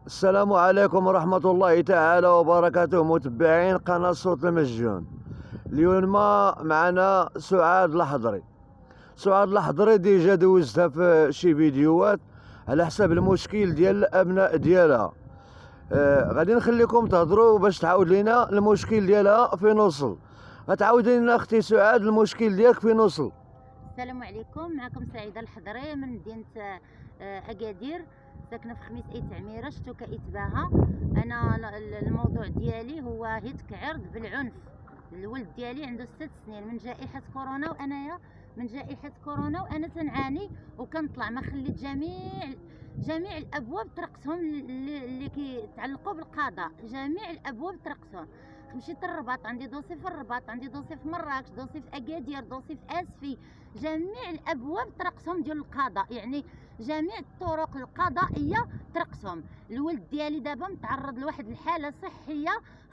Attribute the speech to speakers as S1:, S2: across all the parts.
S1: السلام عليكم ورحمة الله تعالى وبركاته، متبعين قناة صوت المسجون. اليوم معنا سعاد الحضري. سعاد الحضري ديجا دوزتها في شي فيديوهات على حساب المشكل ديال الابناء ديالها. غادي نخليكم تهضروا باش تعاود لينا المشكل ديالها فين وصل. غتعاودي لنا اختي سعاد المشكل ديالك فين وصل؟
S2: السلام عليكم، معكم سعيدة الحضري من مدينة أكادير، ساكنة في خميس أي تعميرة شتوكا إتباها. أنا الموضوع ديالي هو هتك عرض بالعنف. الولد ديالي عنده 6 سنين من جائحة كورونا، وأنايا من جائحة كورونا وأنا تنعاني وكنطلع ما خليت جميع الأبواب طرقتهم اللي كيتعلقوا بالقضاء، جميع الأبواب طرقتهم. مشيت للرباط، عندي دوسي في الرباط، عندي دوسي في مراكش، دوسي في اكادير، دوسي في اسفي، جميع الابواب طرقتهم ديال القضاء، يعني جميع الطرق القضائيه طرقتهم. الولد ديالي دابا متعرض لواحد الحاله صحيه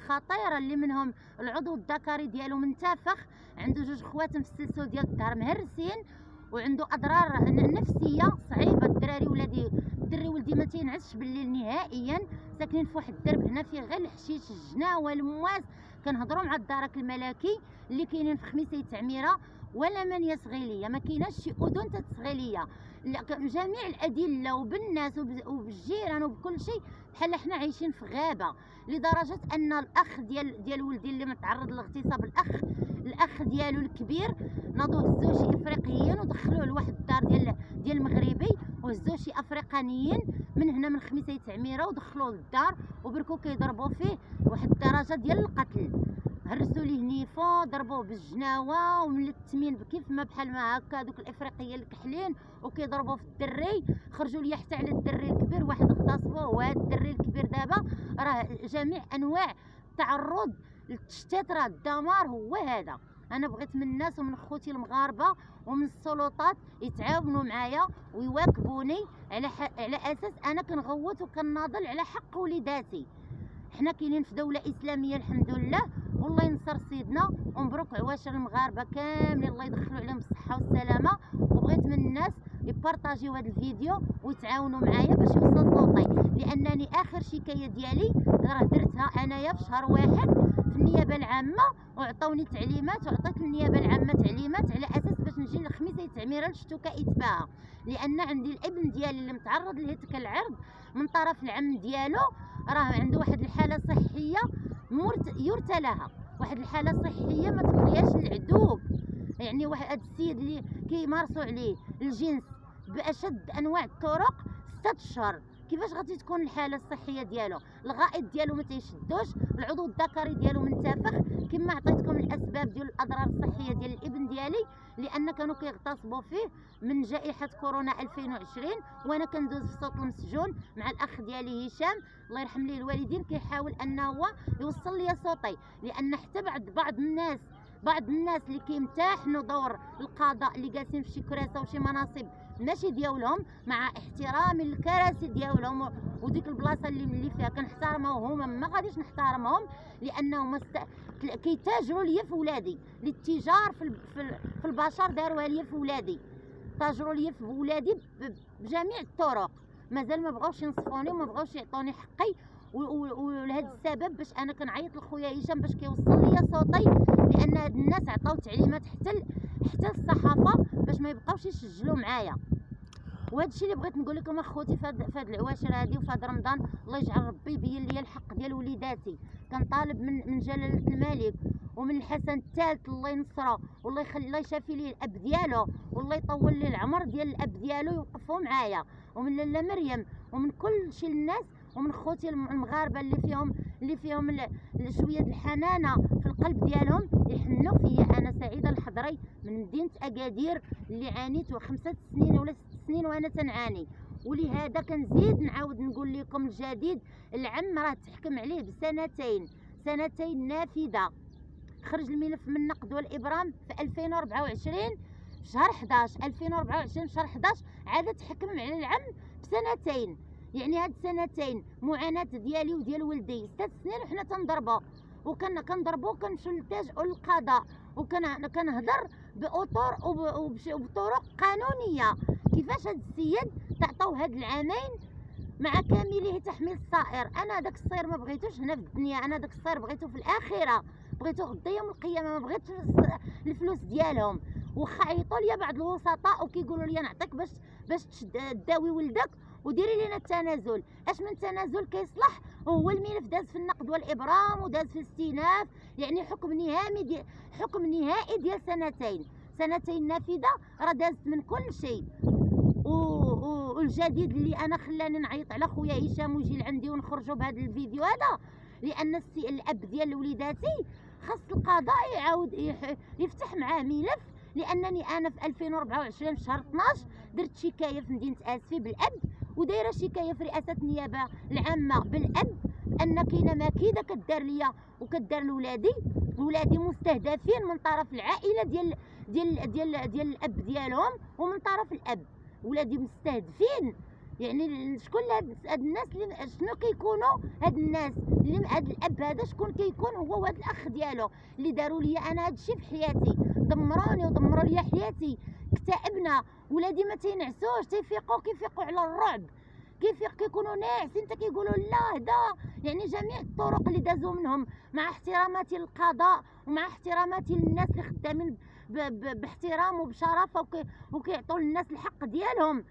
S2: خطيره، اللي منهم العضو الذكري ديالو منتفخ، عنده 2 خواتم في السلسول ديال الظهر مهرسين، وعنده اضرار نفسيه صعيبه. الدري ولدي ما تينعسش بالليل نهائيا، ساكنين في واحد الدرب هنا فيه غير الحشيش، الجناوه، المواس. كنهضروا مع الدرك الملكي اللي كاينين في خميسه تعميره، ولا من يصغي ليا، ما كايناش شي اذن تتصغي ليا. جميع الادله وبالناس وبالجيران وبكل شيء بحال حنا عايشين في غابه، لدرجه ان الاخ ديال ولدي اللي متعرض للاغتصاب، الاخ ديالو الكبير، ناضوه هزوه شي افريقيين ودخلوه لواحد الدار ديال المغربي، وهزوه شي افريقانيين من هنا من خميسه تعميره ودخلوه للدار وبركو كيضربوا فيه واحد الدرجه ديال القتل. هرسوا ليه نيفو، ضربوه بالجناوه وملتمين كيف ما بحال ما هكا دوك الافريقيين الكحلين، وكيضربوا في الدري. خرجوا لي حتى على الدري الكبير، واحد اغتصبوه، وهذا الدري الكبير دابا راه جميع انواع التعرض للتشتات، راه الدمار هو هذا. انا بغيت من الناس ومن خوتي المغاربه ومن السلطات يتعاونوا معايا ويواكبوني على اساس انا كنغوت وكناضل على حق وليداتي. حنا كاينين في دوله اسلاميه الحمد لله، والله ينصر سيدنا، ومبروك عواشر المغاربه كاملين، الله يدخلوا عليهم بالصحه والسلامه. وبغيت من الناس يبارطاجيو هذا الفيديو ويتعاونوا معايا باش يوصل صوتي، لانني اخر شكايه ديالي راه درتها انايا في شهر 1 في النيابه العامه، وعطاوني تعليمات، وعطيت النيابه العامه تعليمات على اساس باش نجي لخميسه تعميره لشتوكا اتباها، لان عندي الابن ديالي اللي متعرض لهتك العرض من طرف العم ديالو، راه عنده واحد الحاله صحيه يرثى لها، واحد الحاله صحيه ما تبغيهاش العدوب. يعني واحد هاد السيد اللي كيمارسوا عليه الجنس باشد انواع الطرق 6 اشهر، كيفاش غادي تكون الحاله الصحيه ديالو؟ الغائط ديالو ما تيشدوش، العضو الذكري ديالو منتفخ، كما عطيتكم الاسباب ديال الاضرار الصحيه ديال الابن ديالي، لان كانوا كيغتصبوا فيه من جائحه كورونا 2020، وانا كندوز في صوت المسجون مع الاخ ديالي هشام الله يرحم ليه الوالدين، كيحاول انه هو يوصل لي صوتي، لان حتى بعض الناس اللي كيمتحنوا دور القضاء اللي جالسين في شي كراسه وشي مناصب ماشي ديالهم، مع احترامي للكراسي ديالهم وديك البلاصه اللي فيها كنحترمهم، هما ما غاديش نحترمهم، لانهم كيتاجروا ليا في ولادي، الاتجار في البشر داروها ليا في ولادي، تاجروا ليا في ولادي بجميع الطرق. مازال ما بغاوش ينصفوني وما بغاوش يعطوني حقي، ولهذا السبب باش انا كنعيط لخويا هشام باش كيوصل ليا صوتي، لان هاد الناس عطاو تعليمات حتى الصحافه باش ما يبقاوش يسجلوا معايا. وهذا الشيء اللي بغيت نقول لكم اخوتي في هاد العواشر هادي وفي هاد رمضان، الله يجعل ربي يبين لي الحق ديال وليداتي. كنطالب من جلاله الملك ومن الحسن الثالث الله ينصره، والله يخلي، الله يشافي ليه الاب ديالو، والله يطول ليه العمر ديال الاب ديالو، يوقفوا معايا، ومن لاله مريم، ومن كل شي الناس، ومن خوتي المغاربه اللي فيهم شويه الحنانه في القلب ديالهم، يحنوا فيا. انا سعيده الحضري من مدينه اكادير، اللي عانيت 5 سنين ولا 6 سنين وانا تنعاني. ولهذا كنزيد نعاود نقول لكم الجديد، العم راه تحكم عليه سنتين نافذه. خرج الملف من النقد والابرام في 2024 في شهر 11، 2024 شهر 11 عاد تحكم على العم بسنتين. يعني هاد سنتين معاناه ديالي وديال ولدي 6 سنين وحنا تنضربوا، كنضربوا وكنمشيو نلتجئوا للقضاء، كنهضر باطر وبطرق قانونيه. كيفاش هاد السيد تعطاو هاد العامين مع كامله تحميل الصائر. انا داك الصير ما بغيتوش هنا في الدنيا، انا داك الصير بغيتو في الاخره، بغيتو غدا يوم القيامه، ما بغيتش الفلوس ديالهم. وخا عيطوا لي بعض الوسطاء وكيقولوا لي نعطيك باش تداوي ولدك وديري لنا التنازل. اش من تنازل كيصلح؟ هو الملف داز في النقد والابرام وداز في الاستئناف، يعني حكم نهائي ديال سنتين نافذه، راه دازت من كل شيء. والجديد اللي انا خلاني نعيط على خويا هشام ويجي لعندي ونخرجوا بهذا الفيديو هذا، لان الاب ديال وليداتي خاص القضاء يعاود يفتح معاه ملف، لانني انا في 2024 في شهر 12 درت شكايه في مدينه اسفي بالاب، ودايره شكايه في رئاسه النيابه العامه بالاب، ان كاينه مكيده كدار ليا وكدار لولادي مستهدفين من طرف العائله ديال الاب ديالهم، ومن طرف الاب ولادي مستهدفين. يعني شكون هاد الناس اللي شنو كيكونوا هاد الناس اللي هاد الاب هذا شكون كيكون؟ هو وهاد الاخ ديالو اللي داروا لي انا هادشي في حياتي، دمروني ودمروا لي حياتي، اكتئبنا. ولادي ما تينعسوش، كيفيقوا على الرعب، كيكونوا ناعسين حتى كيقولوا لا هدا. يعني جميع الطرق اللي دازوا منهم، مع احتراماتي للقضاء ومع احتراماتي للناس اللي خدامين باحترام وبشرافه وكيعطوا للناس الحق ديالهم.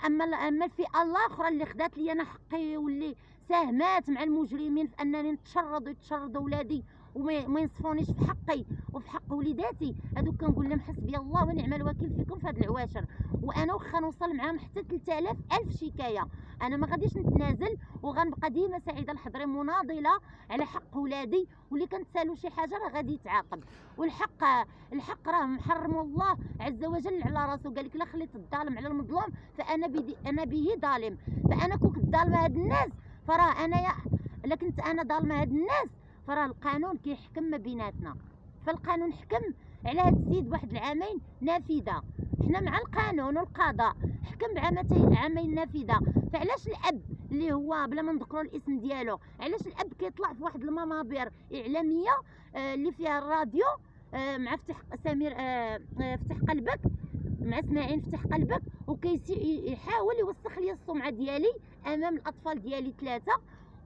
S2: اما الفئه الاخرى اللي خدات لي انا حقي واللي ساهمات مع المجرمين في انني يتشردوا ولادي وما ينصفونيش في حقي وفي حق وليداتي، هذوك كنقول لهم حسبي الله ونعم الوكيل فيكم في هذا العواشر. وانا واخا نوصل معاهم حتى 3000 شكايه، انا ما غاديش نتنازل، وغنبقى ديما سعيده الحضري مناضله على حق ولادي، واللي كنتسالوا شي حاجه راه غادي يتعاقب. الحق راه محرم الله عز وجل على راسه، قال لك لا خليت الظالم على المظلوم فانا به ظالم. فانا كون كنت ظالمه هاد الناس فراه انايا، الا كنت انا ظالمه هاد الناس فراه القانون كيحكم ما بيناتنا. فالقانون حكم على هاد السيد بواحد العامين نافذه، حنا مع القانون والقضاء، حكم بعامين نافذه. فعلاش الاب اللي هو بلا ما نذكروا الاسم ديالو، علاش الاب كيطلع في واحد المنابر اعلاميه اللي فيها الراديو مع فتح سمير فتح قلبك، مع اسماعيل فتح قلبك، وكيحاول يوسخ لي السمعه ديالي امام الاطفال ديالي 3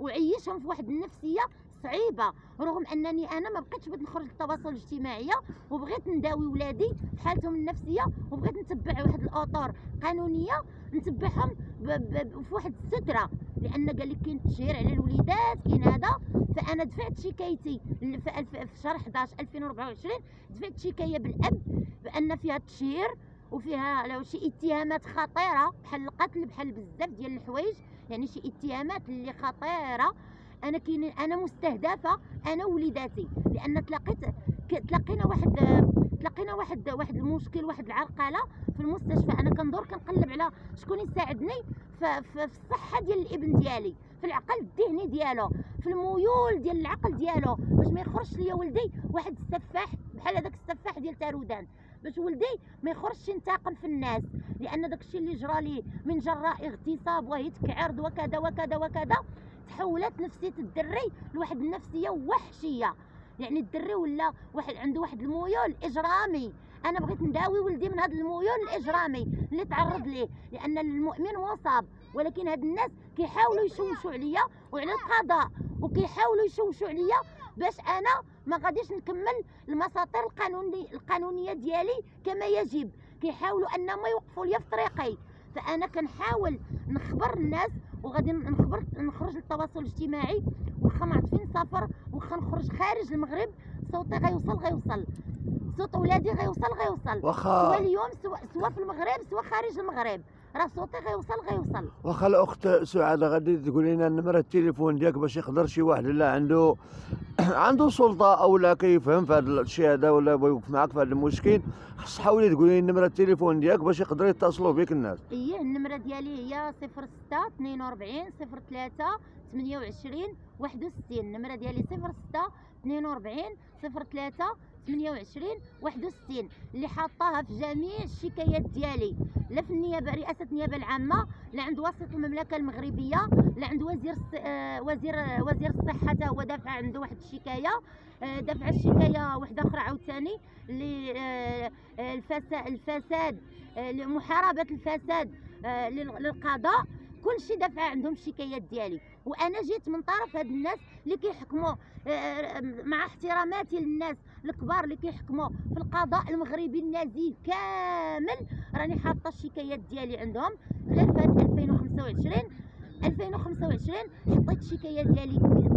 S2: وعيشهم في واحد النفسيه صعيبه، رغم انني انا ما بقيتش بغيت نخرج للتواصل الاجتماعي وبغيت نداوي ولادي في حالتهم النفسيه، وبغيت نتبع واحد الاطر قانونيه نتبعهم في واحد الستره، لان قال لك كاين تشهير على الوليدات كاين هذا. فانا دفعت شكايتي في شهر 11 2024، دفعت شكايه بالاب بان فيها تشهير وفيها لو شي اتهامات خطيره بحال القتل، بحال بزاف ديال الحوايج، يعني شي اتهامات اللي خطيره. انا مستهدفه انا ووليداتي، لان تلاقينا واحد المشكل، واحد العرقله في المستشفى. انا كندور كنقلب على شكون يساعدني في الصحه ديال الابن ديالي، في العقل الذهني ديالو، في الميول ديال العقل ديالو، باش ما يخرجش ليا ولدي واحد السفاح بحال هذاك السفاح ديال تارودان، باش ولدي ما يخرجش ينتقم في الناس، لان داكشي اللي جرى ليه من جراء اغتصاب وهتك عرض وكذا وكذا وكذا، تحولت نفسيه الدري لواحد النفسيه وحشيه. يعني الدري ولا واحد عنده واحد الميول اجرامي. انا بغيت نداوي ولدي من هذا الميول الاجرامي اللي تعرض ليه، لان المؤمن مصاب، ولكن هاد الناس كيحاولوا يشوشوا عليا وعلى القضاء، وكيحاولوا يشوشوا عليا باش انا ما غاديش نكمل المساطر القانونيه ديالي كما يجب. كيحاولوا انهم يوقفوا لي في طريقي، فانا كنحاول نخبر الناس، وغادي نخرج للتواصل الاجتماعي، واخا ما عرفت فين نسافر، واخا نخرج خارج المغرب، صوتي غيوصل، صوت ولادي غيوصل سواء اليوم سواء في المغرب سواء خارج المغرب، راه صوتي غيوصل.
S1: واخا الاخت سعاده غادي تقولي لنا نمره التليفون ديالك باش يقدر شي واحد لا عنده سلطه او لا كيفهم في هذا الشيء هذا ولا يوقف معك في هذا المشكل، خص تحاولي تقولي لنا نمره التليفون ديالك باش يقدروا يتصلوا بك الناس.
S2: النمره ديالي هي 06 42 03 28 61. النمره ديالي 06 42 03 28 61 اللي حاطاها في جميع الشكايات ديالي، لا في النيابه رئاسه النيابه العامه، لا عند وسيط المملكه المغربيه، لا عند وزير الصحه حتى هو دافع عنده واحد الشكايه، دافع الشكايه واحده اخرى عاوتاني الفساد، محاربه الفساد للقضاء، كل شيء دافع عندهم الشكايات ديالي. وانا جيت من طرف هاد الناس اللي كيحكموا، مع احتراماتي للناس الكبار اللي كيحكموا في القضاء المغربي النزيه كامل، راني حاطه الشكايات ديالي عندهم. غير في 2025 حطيت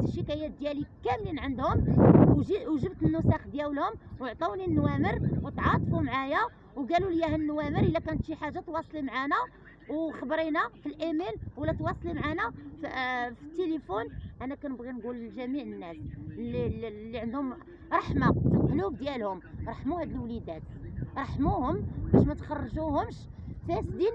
S2: الشكايات ديالي كاملين عندهم، وجبت النسخ ديالهم وعطوني النوامر وتعاطفوا معايا وقالوا لي ها النوامر الا كانت شي حاجه تواصلي معنا وخبرينا في الايميل ولا تواصلي معنا في التليفون. انا كنبغي نقول لجميع الناس اللي عندهم رحمه في القلوب ديالهم، رحموا هاد الوليدات، رحموهم باش ما تخرجوهمش فاسدين،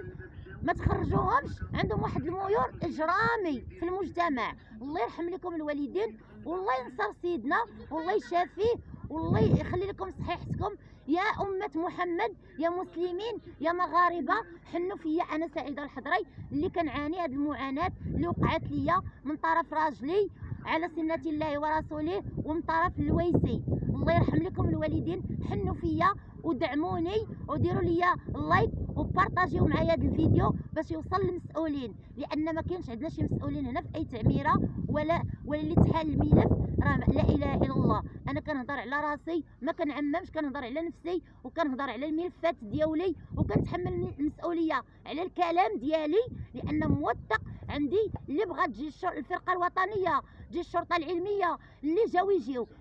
S2: ما تخرجوهمش عندهم واحد الميول اجرامي في المجتمع. الله يرحم لكم الوالدين، والله ينصر سيدنا، والله يشافيه، والله يخلي لكم صحيحتكم يا أمة محمد، يا مسلمين، يا مغاربة. حنوا فيا أنا سعيدة الحضري اللي كنعاني هذه المعاناة اللي وقعت ليا من طرف راجلي على سنة الله ورسوله ومن طرف الويسي. الله يرحم لكم الوالدين، حنوا فيا ودعموني وديروا لي اللايك وبارطاجيو معايا هذا الفيديو باش يوصل للمسؤولين، لان ما كاينش عندنا شي مسؤولين هنا في اي تعميره ولا اللي تحال الملف. راه لا اله الا الله. انا كنهضر على راسي، ما كنعممش، كنهضر على نفسي وكنهضر على الملفات ديالي وكنتحمل المسؤوليه على الكلام ديالي، لان موثق عندي. اللي بغات تجي الفرقه الوطنيه، تجي الشرطه العلميه، اللي جاو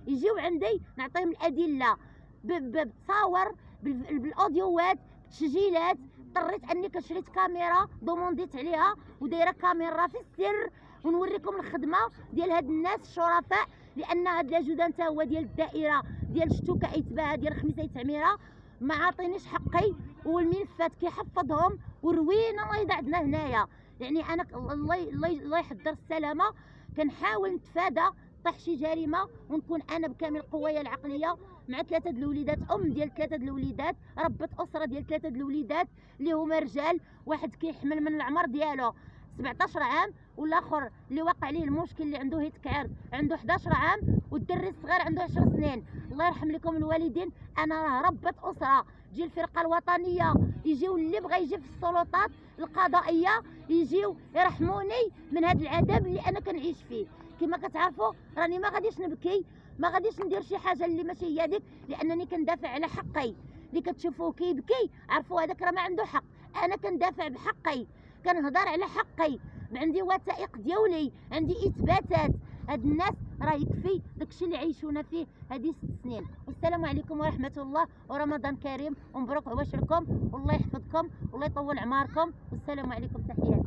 S2: يجيو عندي نعطيهم الادله بتصاور بالاوديوات بتسجيلات. اضطريت اني كشريت كاميرا دومونديت عليها ودايره كاميرا في السر ونوريكم الخدمه ديال هاد الناس الشرفاء، لان هاد لاجودان تا هو ديال الدائره ديال شتو كايتباها ديال خميس تعميره ما عاطينيش حقي، والملفات كيحفظهم وروينا الله يضع عندنا هنايا. يعني انا الله يحضر السلامه، كنحاول نتفادى طيح شي جريمه ونكون انا بكامل قوايا العقليه مع 3 د الوليدات، ام ديال 3 د الوليدات، ربة اسره ديال 3 د الوليدات اللي هما رجال. واحد كيحمل من العمر ديالو 17 عام، والاخر اللي واقع عليه المشكل اللي عنده هيتكعر عنده 11 عام، والدري الصغير عنده 10 سنين. الله يرحم لكم الوالدين. انا راه ربة اسره. تجي الفرقه الوطنيه، يجيو اللي بغى يجي في السلطات القضائيه يجيو يرحموني من هذا العذاب اللي انا كنعيش فيه. كما كتعرفوا راني ما غاديش نبكي، ما غاديش ندير شي حاجه اللي ماشي هي ديك، لانني كندافع على حقي. اللي كتشوفوه كيبكي عرفوا هذاك راه ما عنده حق. انا كندافع بحقي، كنهضر على حقي، عندي وثائق ديالي، عندي اثباتات. هاد الناس راه يكفي داكشي اللي عايشونا فيه هذه 6 سنين. والسلام عليكم ورحمه الله، ورمضان كريم ومبروك عواشركم، والله يحفظكم والله يطول عماركم، والسلام عليكم، تحياتي.